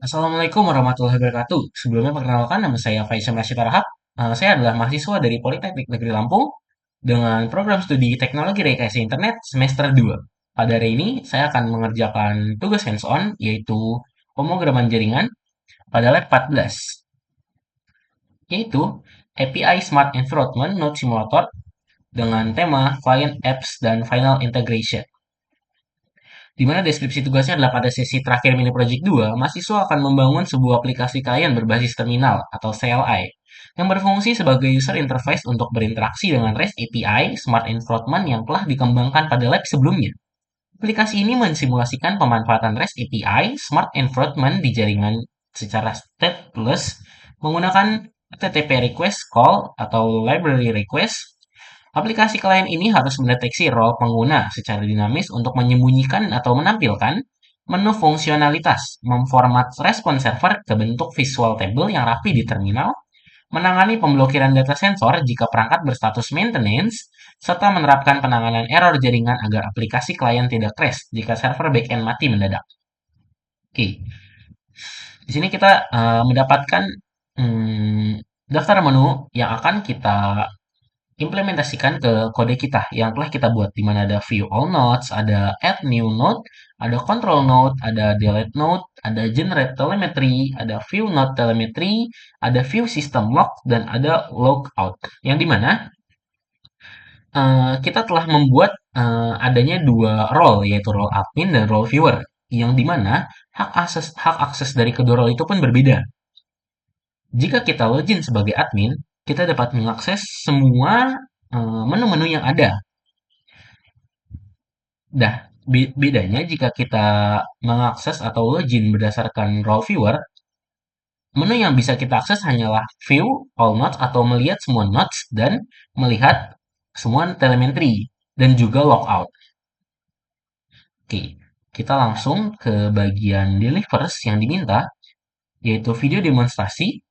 Assalamualaikum warahmatullahi wabarakatuh. Sebelumnya perkenalkan nama saya Faisal Rashid Arhab. Saya adalah mahasiswa dari Politeknik Negeri Lampung dengan program studi Teknologi Rekayasa Internet semester 2. Pada hari ini saya akan mengerjakan tugas hands-on yaitu pemrograman jaringan pada lab 14 yaitu API Smart Environment Node Simulator dengan tema Client Apps dan Final Integration. Di mana deskripsi tugasnya adalah pada sesi terakhir mini project 2, mahasiswa akan membangun sebuah aplikasi klien berbasis terminal atau CLI yang berfungsi sebagai user interface untuk berinteraksi dengan REST API Smart Environment yang telah dikembangkan pada lab sebelumnya. Aplikasi ini mensimulasikan pemanfaatan REST API Smart Environment di jaringan secara stateless menggunakan HTTP request call atau library request. Aplikasi klien ini harus mendeteksi role pengguna secara dinamis untuk menyembunyikan atau menampilkan menu fungsionalitas, memformat respon server ke bentuk visual table yang rapi di terminal, menangani pemblokiran data sensor jika perangkat berstatus maintenance, serta menerapkan penanganan error jaringan agar aplikasi klien tidak crash jika server backend mati mendadak. Oke, di sini kita mendapatkan hmm, daftar menu yang akan kita implementasikan ke kode kita yang telah kita buat, di mana ada view all nodes, ada add new node, ada control node, ada delete node, ada generate telemetry, ada view node telemetry, ada view system log, dan ada logout. Yang dimana kita telah membuat adanya dua role, yaitu role admin dan role viewer. Yang dimana hak akses dari kedua role itu pun berbeda. Jika kita login sebagai admin, kita dapat mengakses semua menu-menu yang ada. Nah, bedanya jika kita mengakses atau login berdasarkan role viewer, menu yang bisa kita akses hanyalah view all nodes atau melihat semua nodes dan melihat semua telemetry dan juga logout. Oke, kita langsung ke bagian delivers yang diminta, yaitu video demonstrasi,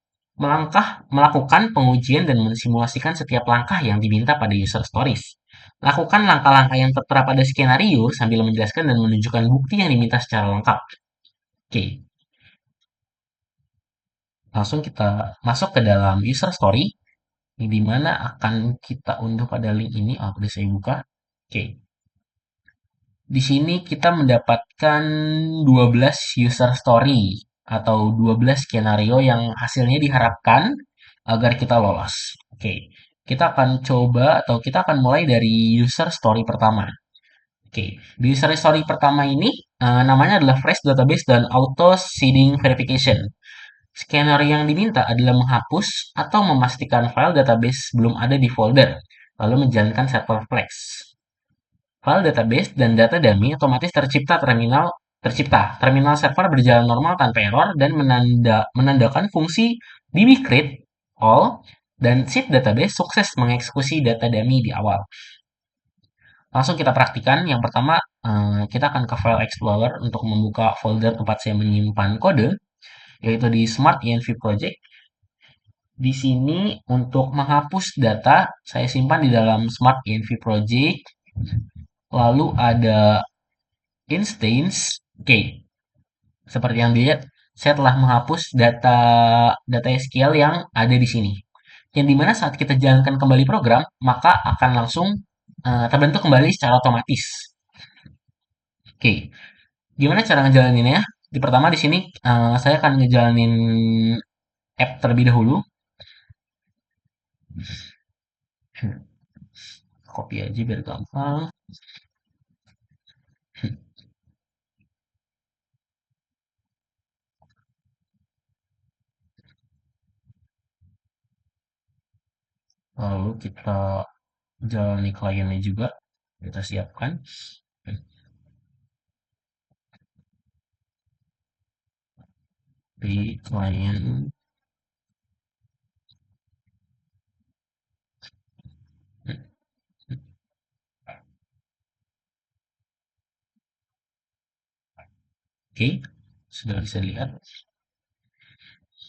melakukan pengujian dan mensimulasikan setiap langkah yang diminta pada user stories. Lakukan langkah-langkah yang tertera pada skenario sambil menjelaskan dan menunjukkan bukti yang diminta secara lengkap. Oke, langsung kita masuk ke dalam user story, di mana akan kita unduh pada link ini. Udah saya buka. Oke, di sini kita mendapatkan 12 user story atau 12 skenario yang hasilnya diharapkan agar kita lolos. Oke, kita akan coba atau kita akan mulai dari user story pertama. Oke, di user story pertama ini namanya adalah fresh database dan auto seeding verification. Skenario yang diminta adalah menghapus atau memastikan file database belum ada di folder, lalu menjalankan server flex. File database dan data dummy otomatis tercipta. Terminal server berjalan normal tanpa error dan menandakan fungsi dbcreate all dan seed database sukses mengeksekusi data dummy di awal. Langsung kita praktikan. Yang pertama, kita akan ke File Explorer untuk membuka folder tempat saya menyimpan kode, yaitu di Smart ENV Project. Di sini untuk menghapus data, saya simpan di dalam Smart ENV Project. Lalu ada instance. Oke, seperti yang dilihat, saya telah menghapus data data SQL yang ada di sini. Yang dimana saat kita jalankan kembali program, maka akan langsung terbentuk kembali secara otomatis. Oke, gimana cara ngejalaninnya? Pertama di sini saya akan ngejalanin app terlebih dahulu. Copy aja biar gampang. Lalu kita jalani kliennya juga. Kita siapkan di klien. Oke, sudah bisa dilihat.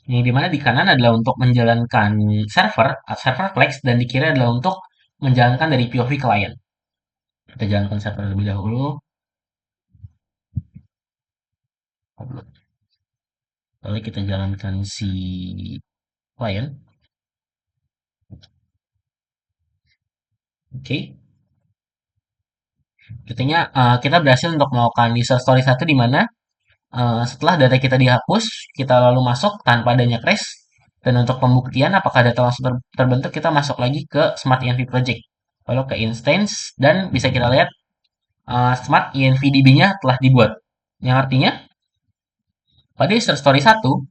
Yang dimana di kanan adalah untuk menjalankan server Flex, dan di kiri adalah untuk menjalankan dari POV klien. Kita jalankan server terlebih dahulu. upload. Lalu kita jalankan si client. Oke. Artinya kita berhasil untuk melakukan user story satu di mana setelah data kita dihapus, kita lalu masuk tanpa adanya crash. Dan untuk pembuktian apakah data langsung terbentuk, kita masuk lagi ke Smart ENV Project. Lalu ke instance dan bisa kita lihat Smart ENV DB-nya telah dibuat. Yang artinya pada user story satu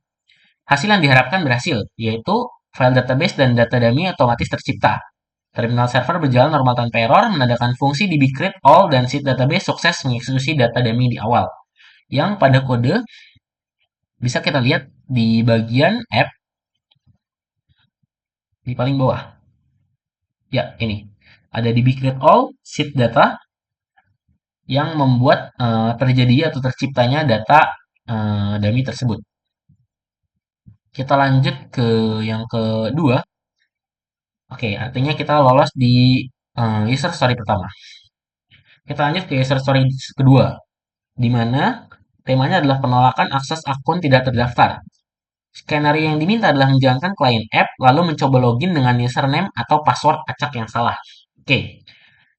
hasil yang diharapkan berhasil, yaitu file database dan data dummy otomatis tercipta. Terminal server berjalan normal tanpa error, menandakan fungsi db create all dan seed database sukses mengeksekusi data dummy di awal. Yang pada kode bisa kita lihat di bagian app di paling bawah. Ya, ini. Ada db create all seed data yang membuat terjadi atau terciptanya data dummy tersebut. Kita lanjut ke yang kedua. Oke, artinya kita lolos di user story pertama. Kita lanjut ke user story kedua, di mana temanya adalah penolakan akses akun tidak terdaftar. Skenario yang diminta adalah menjalankan klien app, lalu mencoba login dengan username atau password acak yang salah. Oke,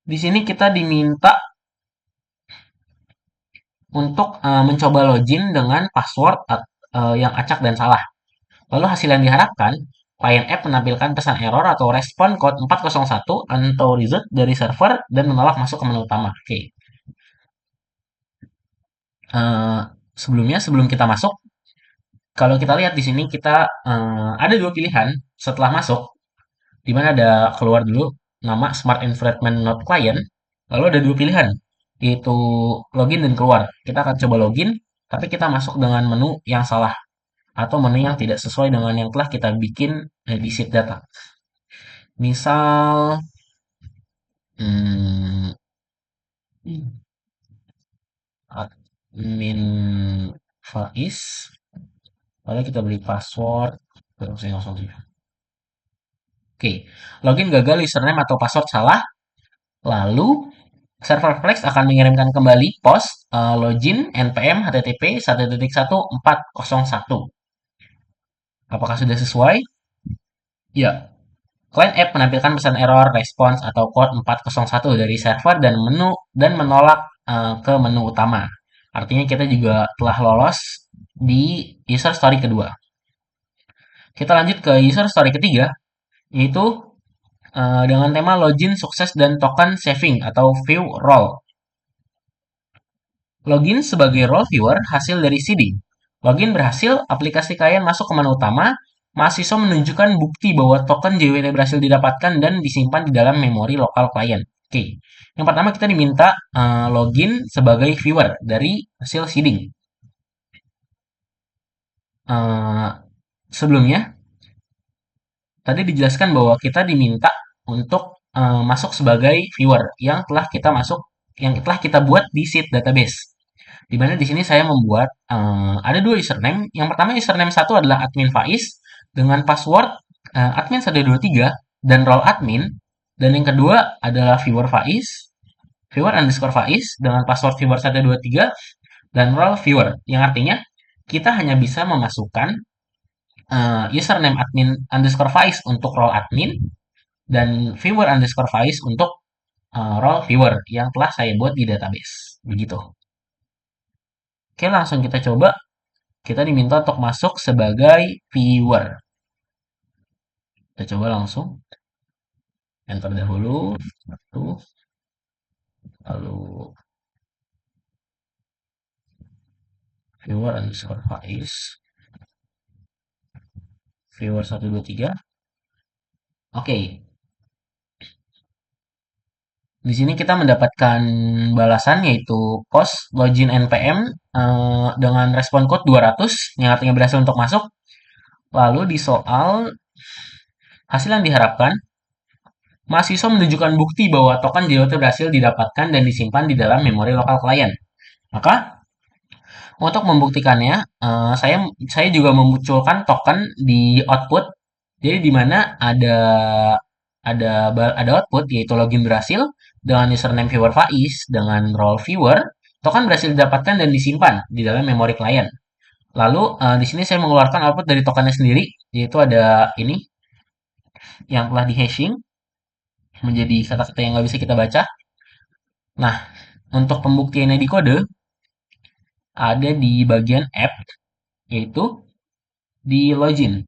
di sini kita diminta untuk mencoba login dengan password yang acak dan salah. Lalu hasil yang diharapkan, klien app menampilkan pesan error atau respon code 401 unauthorize dari server dan menolak masuk ke menu utama. Oke. Sebelum kita masuk, kalau kita lihat di sini kita ada dua pilihan setelah masuk, di mana ada keluar dulu nama Smart Environment Not Client, lalu ada dua pilihan, yaitu login dan keluar. Kita akan coba login, tapi kita masuk dengan menu yang salah atau menu yang tidak sesuai dengan yang telah kita bikin di sheet data. Misal, hmm, admin Faiz, lalu kita beri password, terus saya langsung saja. Oke, login gagal, username atau password salah, lalu server Flex akan mengirimkan kembali post login npm http 1.1.401. Apakah sudah sesuai? Ya. Client app menampilkan pesan error, response, atau code 401 dari server dan menolak ke menu utama. Artinya kita juga telah lolos di user story kedua. Kita lanjut ke user story ketiga, yaitu dengan tema login sukses dan token saving atau view role. Login sebagai role viewer hasil dari seeding. Login berhasil, aplikasi klien masuk ke menu utama, mahasiswa menunjukkan bukti bahwa token JWT berhasil didapatkan dan disimpan di dalam memori lokal klien. Oke, yang pertama kita diminta login sebagai viewer dari hasil seeding. Sebelumnya, tadi dijelaskan bahwa kita diminta untuk masuk sebagai viewer yang telah kita buat di seed database. Di mana di sini saya membuat ada dua username. Yang pertama username satu adalah admin Faiz dengan password admin 123 dan role admin. Dan yang kedua adalah viewer Faiz, viewer underscore Faiz dengan password viewer 123 dan role viewer. Yang artinya kita hanya bisa memasukkan username admin underscore Faiz untuk role admin dan viewer underscore Faiz untuk role viewer yang telah saya buat di database. Begitu. Oke, langsung kita coba. Kita diminta untuk masuk sebagai viewer. Kita coba langsung. Enter dahulu. Satu. Lalu viewer underscore Faiz. Viewer 123. Oke. Di sini kita mendapatkan balasan yaitu post login npm dengan respon code 200 yang artinya berhasil untuk masuk. Lalu di soal hasil yang diharapkan, mahasiswa menunjukkan bukti bahwa token JWT berhasil didapatkan dan disimpan di dalam memori lokal klien. Maka untuk membuktikannya, saya juga memunculkan token di output. Jadi di mana ada output yaitu login berhasil dengan username viewer Faiz dengan role viewer, token berhasil didapatkan dan disimpan di dalam memori klien. Lalu di sini saya mengeluarkan output dari tokennya sendiri, yaitu ada ini yang telah di-hashing menjadi kata-kata yang nggak bisa kita baca. Nah, untuk pembuktiannya di kode ada di bagian app, yaitu di login.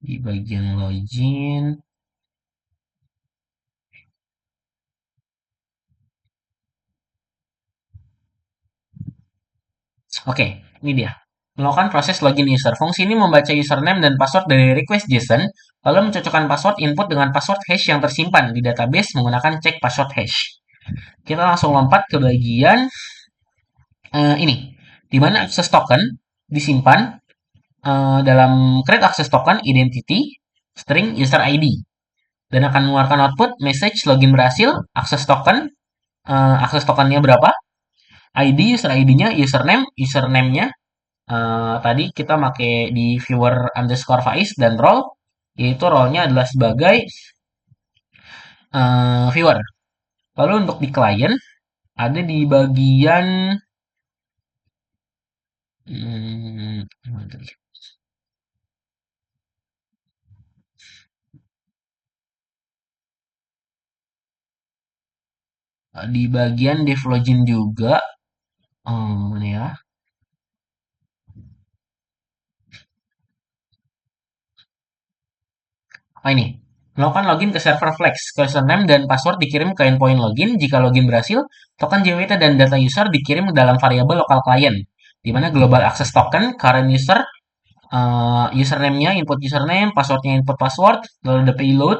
Di bagian login. Oke, ini dia. Melakukan proses login user. Fungsi ini membaca username dan password dari request JSON, lalu mencocokkan password input dengan password hash yang tersimpan di database menggunakan cek password hash. Kita langsung lompat ke bagian ini, di mana akses token disimpan dalam create access token identity string user ID dan akan mengeluarkan output message login berhasil, akses token, akses tokennya berapa, ID, user ID-nya, username-nya tadi kita pakai di viewer underscore Faiz dan role, yaitu role-nya adalah sebagai viewer. Lalu untuk di client ada di bagian hmm, di bagian dev login juga. Mana ya? Oh ini, melakukan login ke server Flex. Username dan password dikirim ke endpoint login. Jika login berhasil, token JWT dan data user dikirim dalam variabel lokal client, di mana global access token, current user, username-nya, input username, passwordnya input password, lalu ada payload,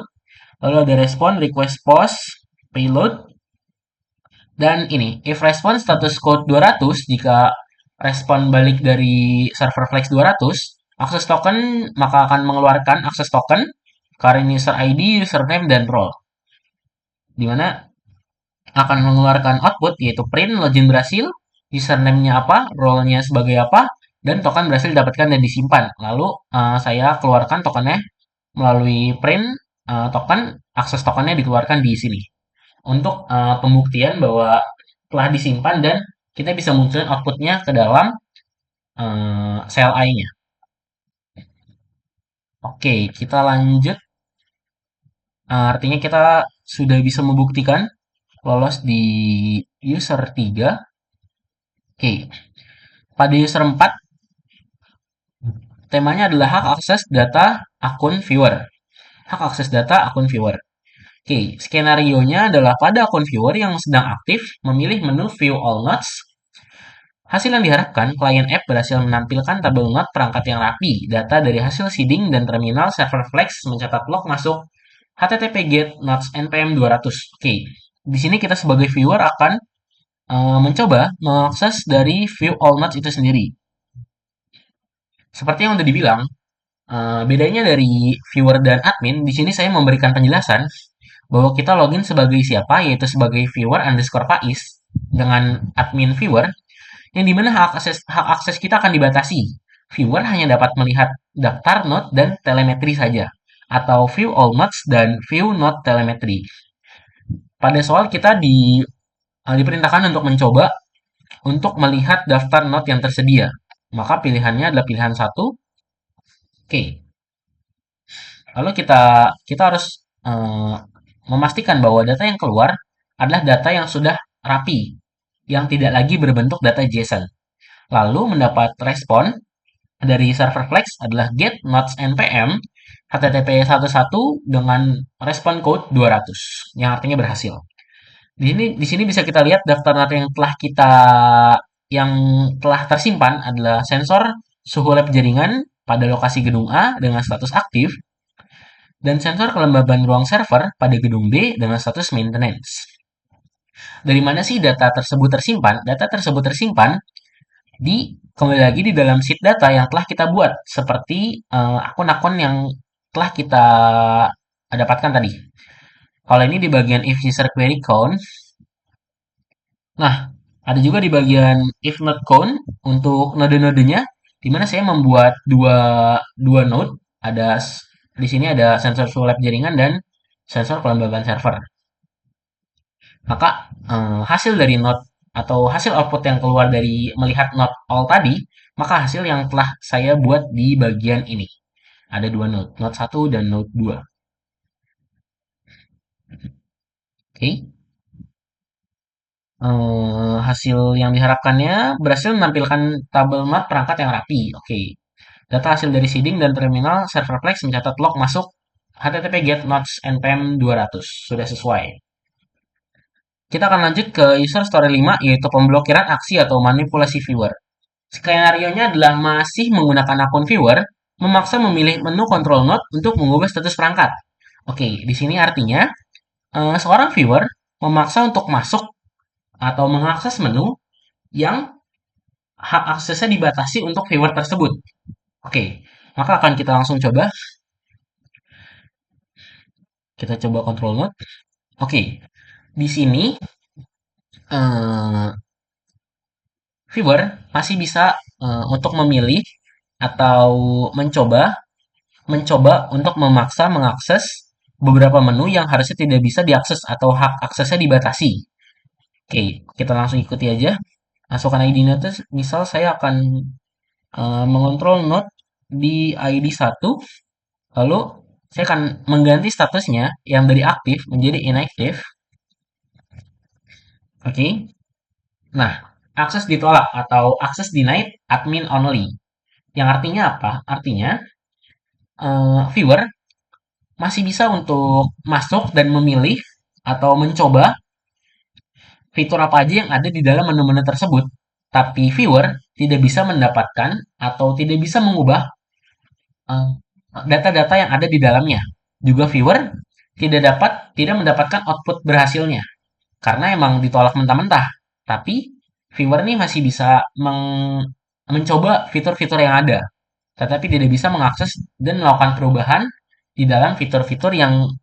lalu ada respon, request post, payload, dan ini, if response status code 200, jika respon balik dari server Flex 200, akses token maka akan mengeluarkan akses token, current user ID, username, dan role. Di mana akan mengeluarkan output yaitu print login berhasil, username-nya apa, role-nya sebagai apa, dan token berhasil didapatkan dan disimpan. Lalu saya keluarkan tokennya melalui print token, akses tokennya dikeluarkan di sini. Untuk pembuktian bahwa telah disimpan dan kita bisa munculin outputnya ke dalam sel I-nya. Oke, kita lanjut. Artinya kita sudah bisa membuktikan lolos di user 3. Oke, pada user 4, temanya adalah hak akses data akun viewer. Hak akses data akun viewer. Oke, skenario-nya adalah pada akun viewer yang sedang aktif, memilih menu View All Nodes. Hasil yang diharapkan, klien app berhasil menampilkan tabel not perangkat yang rapi, data dari hasil seeding dan terminal server Flex mencatat log masuk HTTP GET nodes npm 200. Oke, di sini kita sebagai viewer akan mencoba mengakses dari view all nodes itu sendiri. Seperti yang udah dibilang, bedanya dari viewer dan admin, di sini saya memberikan penjelasan bahwa kita login sebagai siapa, yaitu sebagai viewer underscore Faiz dengan admin viewer, yang dimana hak akses kita akan dibatasi. Viewer hanya dapat melihat daftar node dan telemetri saja, atau view all nodes dan view node telemetry. Pada soal kita diperintahkan untuk mencoba untuk melihat daftar node yang tersedia. Maka pilihannya adalah pilihan satu. Oke. Lalu kita harus memastikan bahwa data yang keluar adalah data yang sudah rapi, yang tidak lagi berbentuk data JSON. Lalu mendapat respon dari server Flex adalah get nodes npm http 11 dengan respon code 200 yang artinya berhasil. Di sini bisa kita lihat daftar data yang telah tersimpan adalah sensor suhu lab jaringan pada lokasi gedung A dengan status aktif dan sensor kelembaban ruang server pada gedung B dengan status maintenance. Dari mana sih data tersebut tersimpan? Data tersebut tersimpan kembali lagi di dalam sheet data yang telah kita buat seperti akun-akun yang telah kita dapatkan tadi. Kalau ini di bagian if user query count. Nah, ada juga di bagian if node count untuk node-nodenya, di mana saya membuat dua node. Di sini ada sensor suhu lab jaringan dan sensor kelembaban server. Maka hasil dari not atau hasil output yang keluar dari melihat not all tadi, maka hasil yang telah saya buat di bagian ini. Ada dua node, node 1 dan node 2. Oke. Hasil yang diharapkannya berhasil menampilkan tabel not perangkat yang rapi. Oke. Data hasil dari seeding dan terminal Serverflex mencatat log masuk HTTP GET nodes npm 200. Sudah sesuai. Kita akan lanjut ke user story 5, yaitu pemblokiran aksi atau manipulasi viewer. Skenario-nya adalah masih menggunakan akun viewer, memaksa memilih menu control node untuk mengubah status perangkat. Oke, di sini artinya seorang viewer memaksa untuk masuk atau mengakses menu yang hak aksesnya dibatasi untuk viewer tersebut. Oke, maka akan kita langsung coba. Kita coba control node. Oke, di sini eh, viewer masih bisa untuk memilih atau mencoba mencoba untuk memaksa mengakses beberapa menu yang harusnya tidak bisa diakses atau hak aksesnya dibatasi. Oke, kita langsung ikuti aja. Masukkan ID node, misal saya akan mengontrol node di ID 1, lalu saya akan mengganti statusnya yang dari aktif menjadi inactive. Oke. Nah, akses ditolak atau akses denied admin only. Yang artinya apa? Artinya viewer masih bisa untuk masuk dan memilih atau mencoba fitur apa aja yang ada di dalam menu-menu tersebut. Tapi viewer tidak bisa mendapatkan atau tidak bisa mengubah data-data yang ada di dalamnya. Juga viewer tidak mendapatkan output berhasilnya karena emang ditolak mentah-mentah. Tapi viewer nih masih bisa mencoba fitur-fitur yang ada, tetapi tidak bisa mengakses dan melakukan perubahan di dalam fitur-fitur yang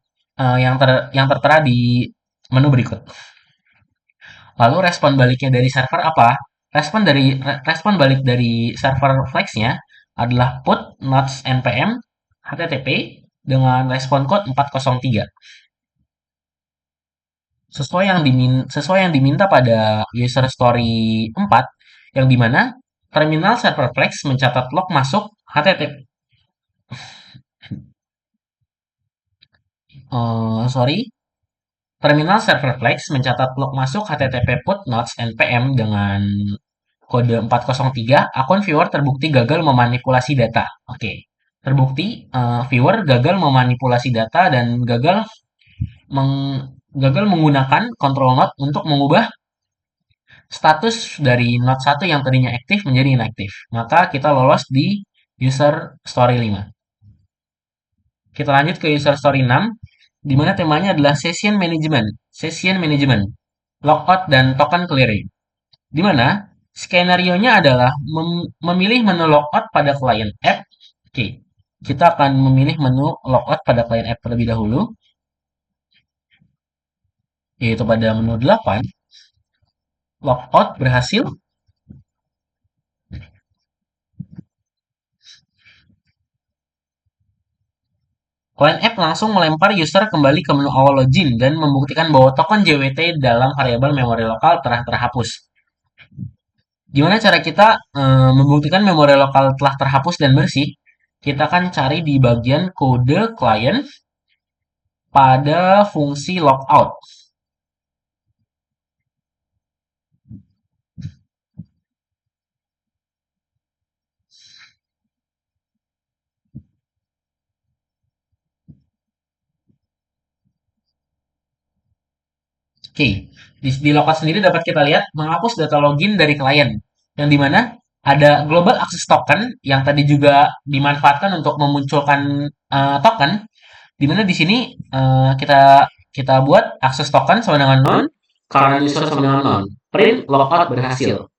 tertera di menu berikut. Lalu respon baliknya dari server apa? Respon balik dari server Flex-nya adalah put nodes npm http dengan respon code 403. Sesuai yang diminta pada user story 4, yang dimana terminal server Flex mencatat log masuk HTTP. Sorry, terminal server Flex mencatat log masuk HTTP put nodes npm dengan kode 403. Akun viewer terbukti gagal memanipulasi data. Oke, terbukti viewer gagal memanipulasi data dan gagal menggunakan control node untuk mengubah status dari node 1 yang tadinya aktif menjadi inaktif. Maka kita lolos di user story 5. Kita lanjut ke user story 6, di mana temanya adalah session management, logout dan token clearing. Di mana skenario-nya adalah memilih menu logout pada client app. Oke, kita akan memilih menu logout pada client app terlebih dahulu, yaitu pada menu 8. Logout berhasil. Client app langsung melempar user kembali ke menu awal login dan membuktikan bahwa token JWT dalam variabel memori lokal telah terhapus. Gimana cara kita membuktikan memori lokal telah terhapus dan bersih? Kita akan cari di bagian kode client pada fungsi logout. Oke, di logout sendiri dapat kita lihat menghapus data login dari klien, yang dimana ada global access token yang tadi juga dimanfaatkan untuk memunculkan token, dimana di sini kita buat access token sama dengan none, current user sama dengan none, print logout berhasil.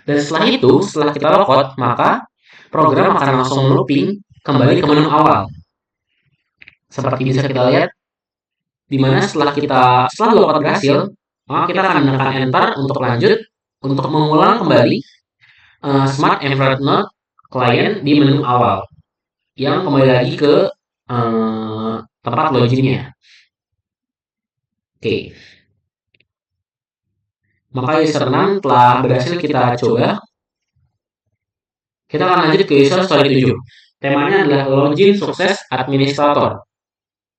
Dan setelah itu, setelah kita logout, maka program akan langsung looping kembali ke menu awal. Seperti bisa kita lihat, di mana setelah logout berhasil, maka kita akan menekan enter untuk lanjut untuk mengulang kembali Smart Infrared Node client di menu awal yang kembali lagi ke tempat loginnya. Oke. Maka user 6 telah berhasil kita coba. Kita akan lanjut ke user story 7. Temanya adalah login sukses administrator.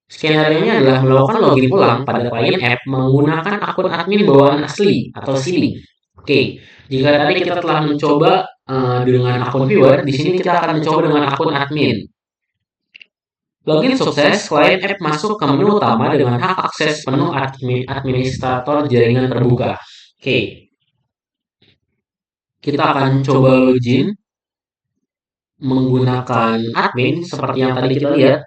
Skenario-nya adalah melakukan login ulang pada klien app menggunakan akun admin bawaan asli atau silly. Oke, jika tadi kita telah mencoba dengan akun viewer, di sini kita akan mencoba dengan akun admin. Login sukses, klien app masuk ke menu utama dengan hak akses penuh administrator jaringan terbuka. Oke, kita akan coba login menggunakan admin seperti yang tadi kita lihat.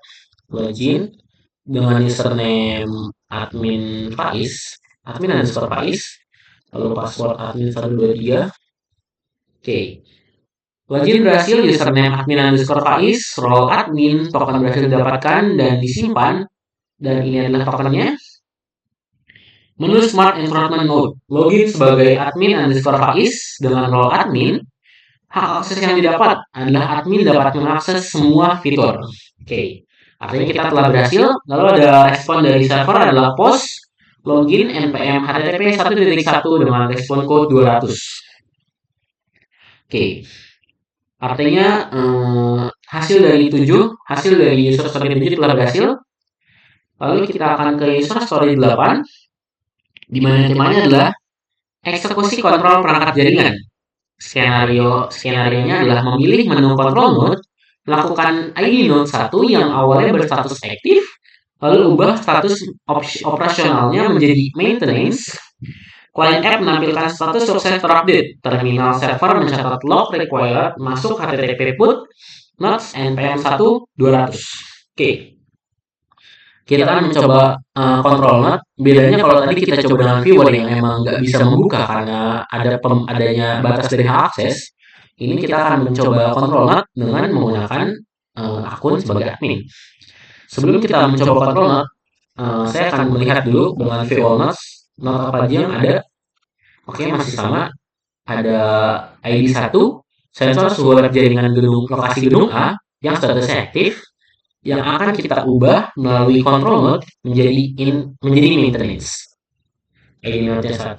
Login dengan username admin Faiz, admin underscore Faiz, lalu password admin 123. Oke, login berhasil, username admin underscore Faiz, role admin, token berhasil didapatkan dan disimpan, dan ini adalah tokennya. Menu Smart Environment Mode, login sebagai admin underscore Faiz dengan role admin. Hak akses yang didapat adalah admin dapat mengakses semua fitur. Oke, artinya kita telah berhasil. Lalu ada respon dari server adalah post login npm http 1.1 dengan respon code 200. Oke, artinya hasil dari user story 7 telah berhasil. Lalu kita akan ke user story 8, di mana temanya adalah eksekusi kontrol perangkat jaringan. Skenario-nya adalah memilih menu control node, melakukan ID node 1 yang awalnya berstatus aktif, lalu ubah status operasionalnya menjadi maintenance. Client app menampilkan status sukses terupdate. Terminal server mencatat log required masuk http put nodes npm 1 200. Oke, kita akan mencoba control node. Bedanya kalau tadi kita coba dengan viewer yang memang nggak bisa membuka karena adanya batas dari hak akses, ini kita akan mencoba control node dengan menggunakan akun sebagai admin. Sebelum kita mencoba control node, saya akan melihat dulu dengan view all nodes, node apa aja yang ada. Oke, masih sama. Ada ID 1, sensor suhu web jaringan lokasi gedung A yang statusnya aktif, yang akan kita ubah melalui control node menjadi maintenance. ID node 1,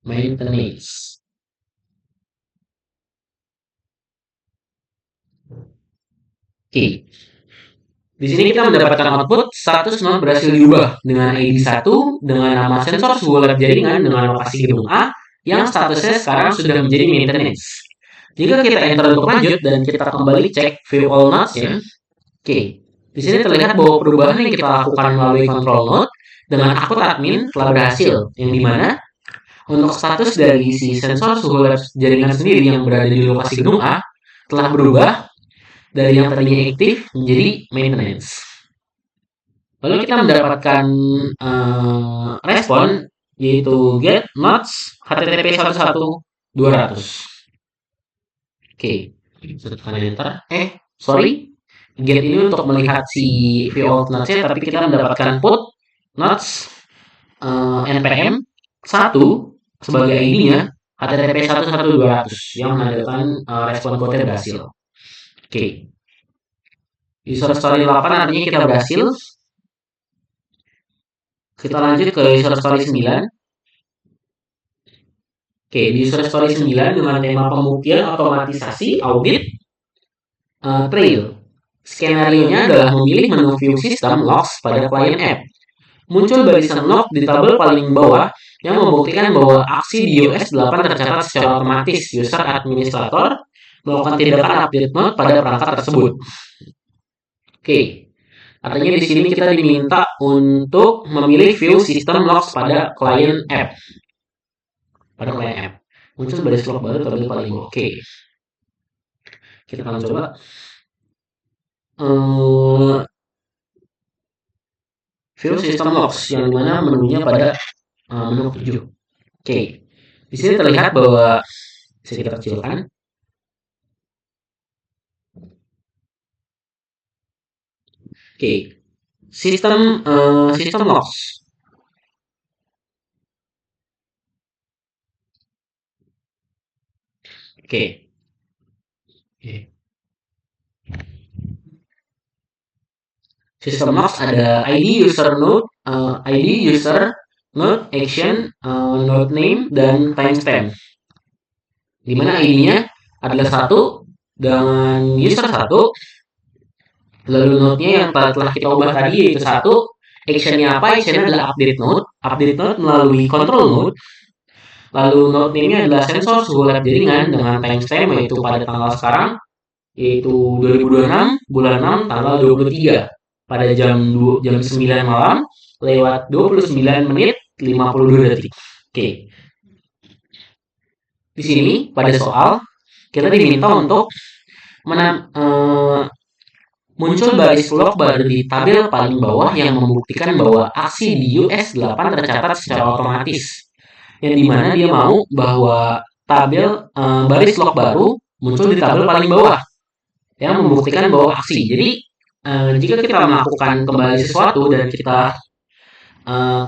maintenance. Oke. Di sini kita mendapatkan output status node berhasil diubah dengan ID 1 dengan nama sensor suhu web jaringan dengan lokasi gedung A yang statusnya sekarang sudah menjadi maintenance. Jika kita enter untuk lanjut dan kita kembali cek view all nodes ya. Oke, di sini terlihat bahwa perubahan yang kita lakukan melalui control node dengan akun admin telah berhasil, yang dimana untuk status dari si sensor suhu web jaringan sendiri yang berada di lokasi gedung A telah berubah dari yang tadinya aktif menjadi maintenance. Lalu kita mendapatkan respon yaitu get nodes http 11200. Oke, tekan enter. Sorry, get ini untuk melihat si view nodes-nya, tapi kita mendapatkan put nodes npm 1 sebagai ID-nya http 11200 yang menandakan respon code berhasil. Oke. User story 8 artinya kita berhasil. Kita lanjut ke user story 9. Oke, di user story 9 dengan tema pembuktian otomatisasi audit trail. Skenario-nya adalah memilih menu view system logs pada client app. Muncul barisan log di tabel paling bawah yang membuktikan bahwa aksi di iOS 8 tercatat secara otomatis. User administrator melakukan tindakan update node pada perangkat tersebut. Oke, artinya di sini kita diminta untuk memilih view system logs pada client app. Muncul baris log baru tabel paling bawah. Oke, kita akan coba. View system logs yang dimana menunya pada menu 7. Oke, di sini terlihat bahwa bisa kita kecilkan. Oke, sistem logs. Oke. Sistem logs ada ID user node, ID user, node, action, node name, dan timestamp. Di mana ID-nya adalah satu dengan user satu, lalu node-nya yang telah kita ubah tadi yaitu satu, actionnya apa? Actionnya adalah update node melalui control node, lalu node name-nya adalah sensor suhu lab jaringan dengan timestamp yaitu pada tanggal sekarang, yaitu 2026 bulan 6 tanggal 23 pada jam 9 malam lewat 29 menit 52 detik. Oke. Di sini pada soal kita diminta untuk muncul baris log baru di tabel paling bawah yang membuktikan bahwa aksi di US8 tercatat secara otomatis. Yang dimana dia mau bahwa tabel baris log baru muncul di tabel paling bawah yang membuktikan bahwa aksi. Jadi jika kita melakukan kembali sesuatu dan kita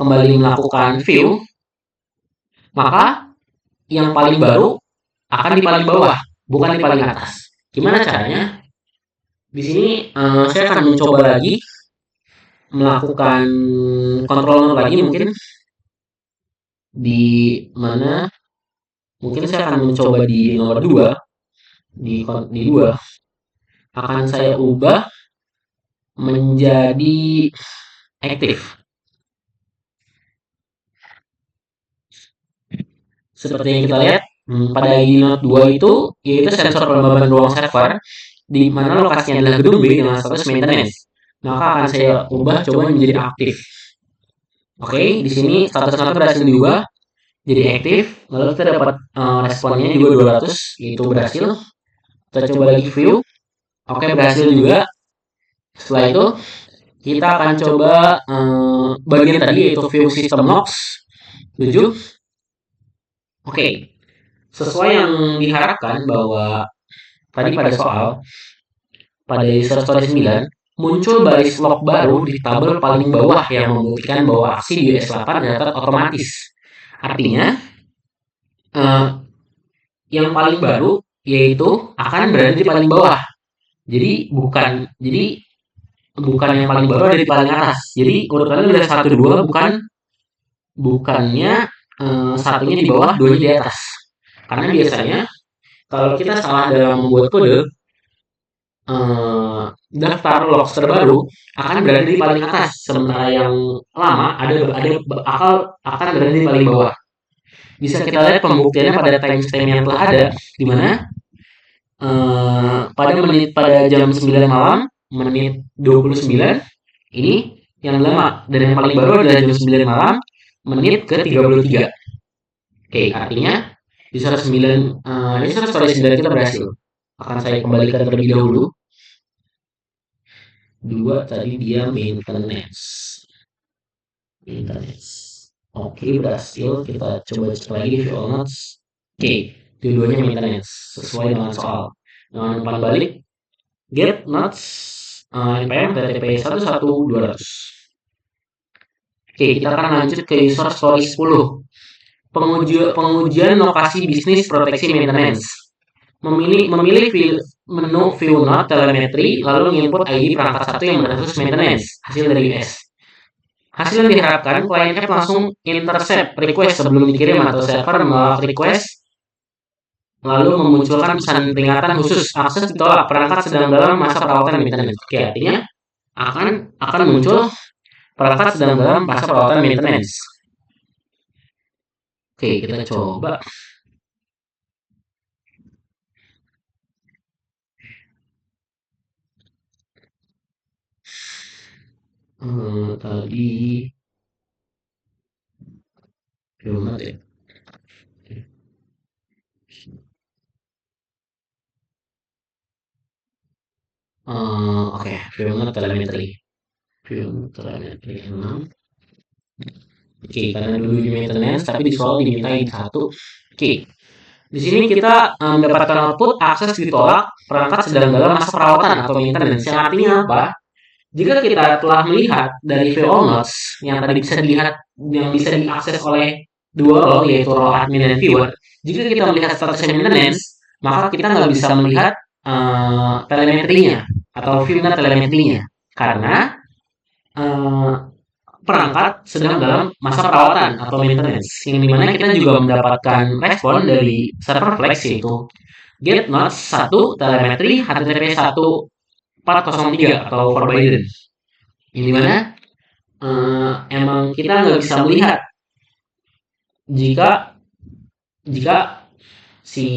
kembali melakukan view, maka yang paling baru akan di paling bawah, bukan di paling atas. Gimana caranya? Di sini saya akan mencoba lagi melakukan kontrol lagi mungkin di mana mungkin saya akan mencoba di nomor 2 di 2 akan saya ubah menjadi aktif. Seperti yang kita lihat pada ID Node 2 itu yaitu sensor pelembaban ruang server di mana lokasinya adalah gedung B dengan status maintenance. Maka akan saya ubah coba menjadi aktif. Oke, di sini status Node berhasil diubah jadi aktif. Lalu kita dapat responnya juga 200, itu berhasil. Kita coba lagi view. Oke, berhasil juga. Setelah itu kita akan coba bagian tadi yaitu view system logs 7. Oke, sesuai yang diharapkan bahwa tadi pada soal pada user story 9 muncul baris log baru di tabel paling bawah yang membuktikan bahwa aksi di US8 tercatat otomatis. Artinya yang paling baru yaitu akan berada di paling bawah. Jadi bukan yang paling bawah dari paling atas. Jadi urutannya udah 1 2 bukannya satunya di bawah, duanya di atas. Karena biasanya kalau kita salah dalam membuat kode, daftar logs terbaru akan berada di paling atas, sementara yang lama akan berada di paling bawah. Bisa kita lihat pembuktiannya pada timestamp yang telah ada, di mana pada jam 9 malam menit 29 ini yang lama, dan yang paling baru adalah jam 9 malam menit ke 33. Oke, artinya di 9 kita berhasil. Akan saya kembalikan terlebih dahulu. 2 tadi dia maintenance. Oke, berhasil. Kita coba cek lagi di view notes. Oke, dua-duanya maintenance sesuai dengan soal. Dengan umpan balik get notes npm ttp 11200. Oke, kita akan lanjut ke user story 10. Pengujian lokasi bisnis proteksi maintenance. Memilih menu view node telemetri lalu menginput ID perangkat satu yang berstatus maintenance hasil dari US. Hasil yang diharapkan klien app langsung intercept request sebelum dikirim atau server menolak request lalu memunculkan pesan peringatan khusus akses ditolak perangkat sedang dalam masa perawatan maintenance. Oke, artinya akan muncul perangkat sedang dalam masa perawatan maintenance. Oke, kita coba. Tadi belum ada ya. Oke, film telemetri 6. Oke, karena dulu di maintenance tapi di soal dimintai 1. Oke, di sini kita mendapatkan output akses ditolak perangkat sedang dalam masa perawatan atau maintenance. Yang artinya apa? Jika kita telah melihat dari VO nodes yang tadi bisa dilihat yang bisa diakses oleh dua role yaitu role admin dan viewer, jika kita melihat status maintenance, maka kita nggak bisa melihat telemetrinya atau view telemetrinya karena perangkat sedang dalam masa perawatan atau maintenance, yang dimana kita juga mendapatkan respon dari server Flex, yaitu get not 1 telemetri HTTP 1403 atau forbidden, yang dimana emang kita nggak bisa melihat jika jika si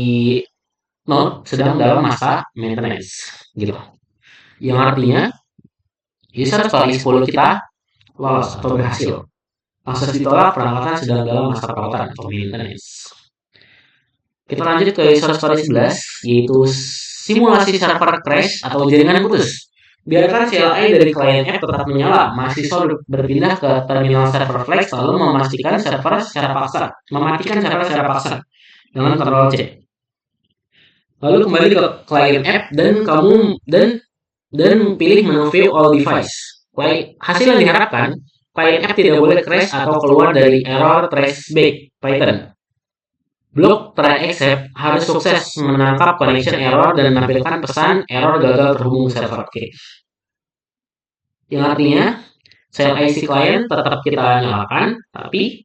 node sedang dalam masa maintenance gitu, yang artinya user story 10 kita lolos atau berhasil. Akses ditolak, perangkatan sedang dalam masa perawatan atau maintenance. Kita lanjut ke user story 11, yaitu simulasi server crash atau jaringan putus. Biarkan CLI dari klien app tetap menyala, mahasiswa berpindah ke terminal server Flex lalu mematikan server secara paksa dengan Ctrl C. Lalu kembali ke klien app dan pilih menu view all device. Hasil yang diharapkan, klien app tidak boleh crash atau keluar dari error traceback Python. Block try except harus sukses menangkap connection error dan menampilkan pesan error gagal terhubung server. Yang artinya CLI si klien tetap kita nyalakan, tapi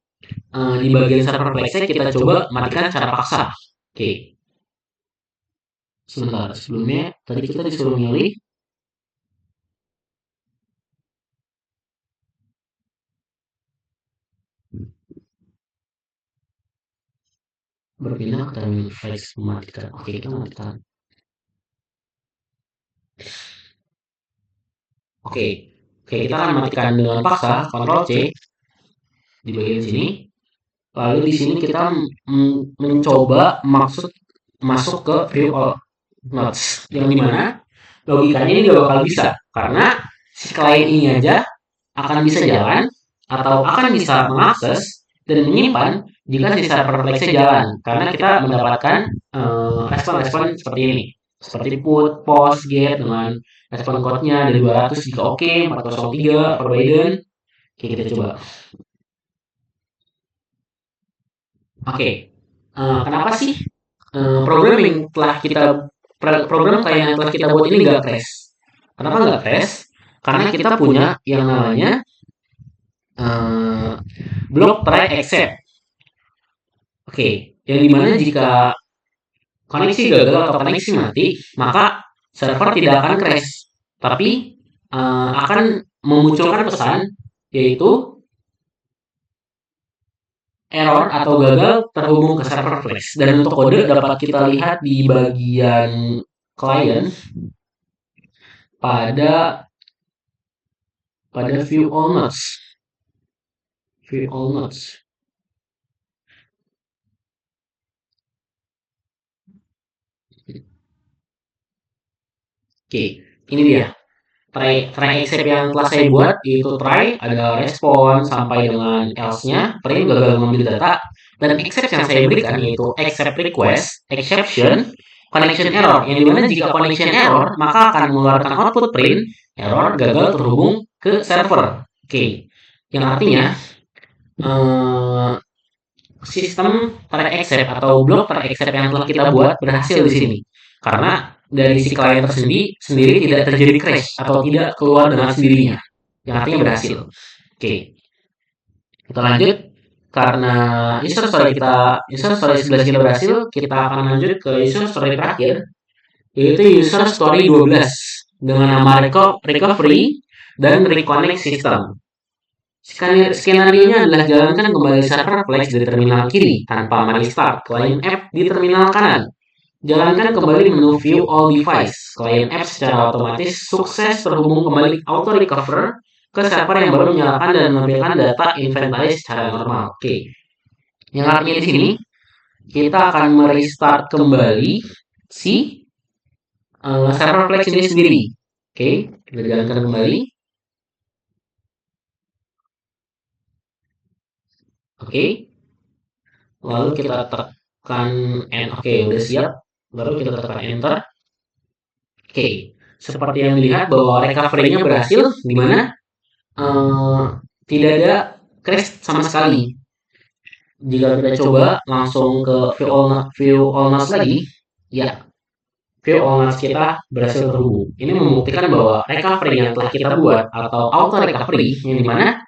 di bagian server Flex-nya kita coba matikan secara paksa. Sebentar, sebelumnya tadi kita disuruh milih berpindah ke terminal Flex mematikan. Kita matikan. Kita akan matikan dengan paksa, Ctrl C di bagian sini. Lalu di sini kita mencoba masuk ke view all nodes, yang dimana logikanya ini gak bakal bisa karena si klien ini aja akan bisa jalan atau akan bisa mengakses dan menyimpan jika si server Flex-nya jalan, karena kita mendapatkan respon-respon seperti ini, seperti put, post, get dengan respon code-nya dari 200 jika oke, 403 forbidden. Kita coba. Kenapa sih program klien yang telah kita buat ini nggak crash? Kenapa nggak crash? Karena kita punya yang namanya block try except. Yang dimana jika koneksi gagal atau koneksi mati, maka server tidak akan crash, tapi akan memunculkan pesan yaitu error atau gagal terhubung ke server Flex. Dan untuk kode dapat kita lihat di bagian client pada view all nodes. Ini dia. Try except yang telah saya buat, yaitu try, ada respon sampai dengan else-nya, print gagal mengambil data, dan except yang saya berikan yaitu accept request, exception, connection error, yang dimana jika connection error, maka akan mengeluarkan output print error gagal terhubung ke server. Yang artinya sistem try except atau block try except yang telah kita buat berhasil di sini, karena dari si klien sendiri tidak terjadi crash atau tidak keluar dengan sendirinya, yang artinya berhasil. Kita lanjut, karena user story 11 kita berhasil, kita akan lanjut ke user story terakhir, yaitu user story 12 dengan nama recovery dan reconnect system. Skenario-nya adalah jalankan kembali server Flex dari terminal kiri tanpa restart client app di terminal kanan. Jalankan kembali menu view all device. Klien app secara otomatis sukses terhubung kembali auto recover ke server yang baru menyalakan dan menampilkan data inventory secara normal. Yang artinya di sini kita akan merestart kembali si server Flex ini sendiri. Kita jalankan kembali. Lalu kita tekan N. Udah siap. Baru kita tekan enter. Seperti yang dilihat bahwa recovery-nya berhasil, di mana tidak ada crash sama sekali. Jika kita coba langsung ke view all nodes lagi, view all nodes kita berhasil terhubung. Ini membuktikan bahwa recovery yang telah kita buat atau auto recovery, yang dimana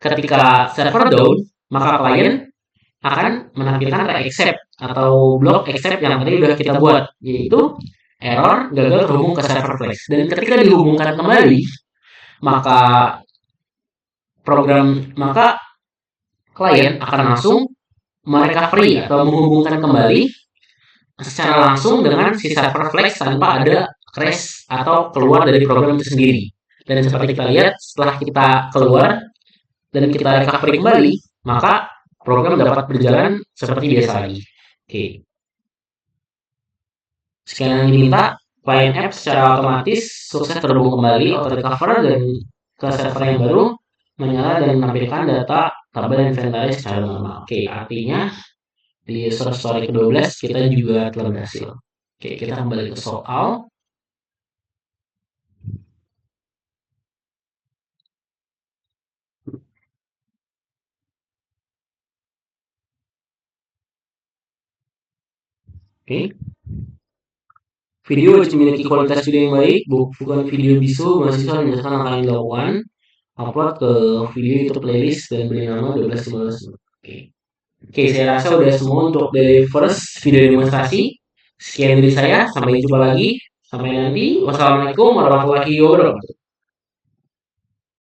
ketika server down, maka klien akan menampilkan re-accept atau block accept yang tadi udah kita buat, yaitu error gagal terhubung ke server Flex. Dan ketika dihubungkan kembali, maka maka klien akan langsung merecovery atau menghubungkan kembali secara langsung dengan si server Flex tanpa ada crash atau keluar dari program itu sendiri. Dan seperti kita lihat, setelah kita keluar dan kita recovery kembali, maka program dapat berjalan seperti biasa lagi. Oke. Sekian yang diminta, client app secara otomatis sukses terhubung kembali, auto recover dan ke server yang baru, menyala dan menampilkan data tabel inventory secara normal. Oke, artinya di user story ke-12 kita juga telah berhasil. Oke, kita kembali ke soal. Oke. Video wajib memiliki kualitas video yang baik, bukan video bisu, mahasiswa menyelesaikan langkah yang dilakukan, upload ke video YouTube playlist dan beri nama 12 Oke. Oke, saya rasa udah semua untuk dari first video demonstrasi. Sekian dari saya, sampai jumpa lagi. Sampai nanti. Wassalamualaikum warahmatullahi wabarakatuh.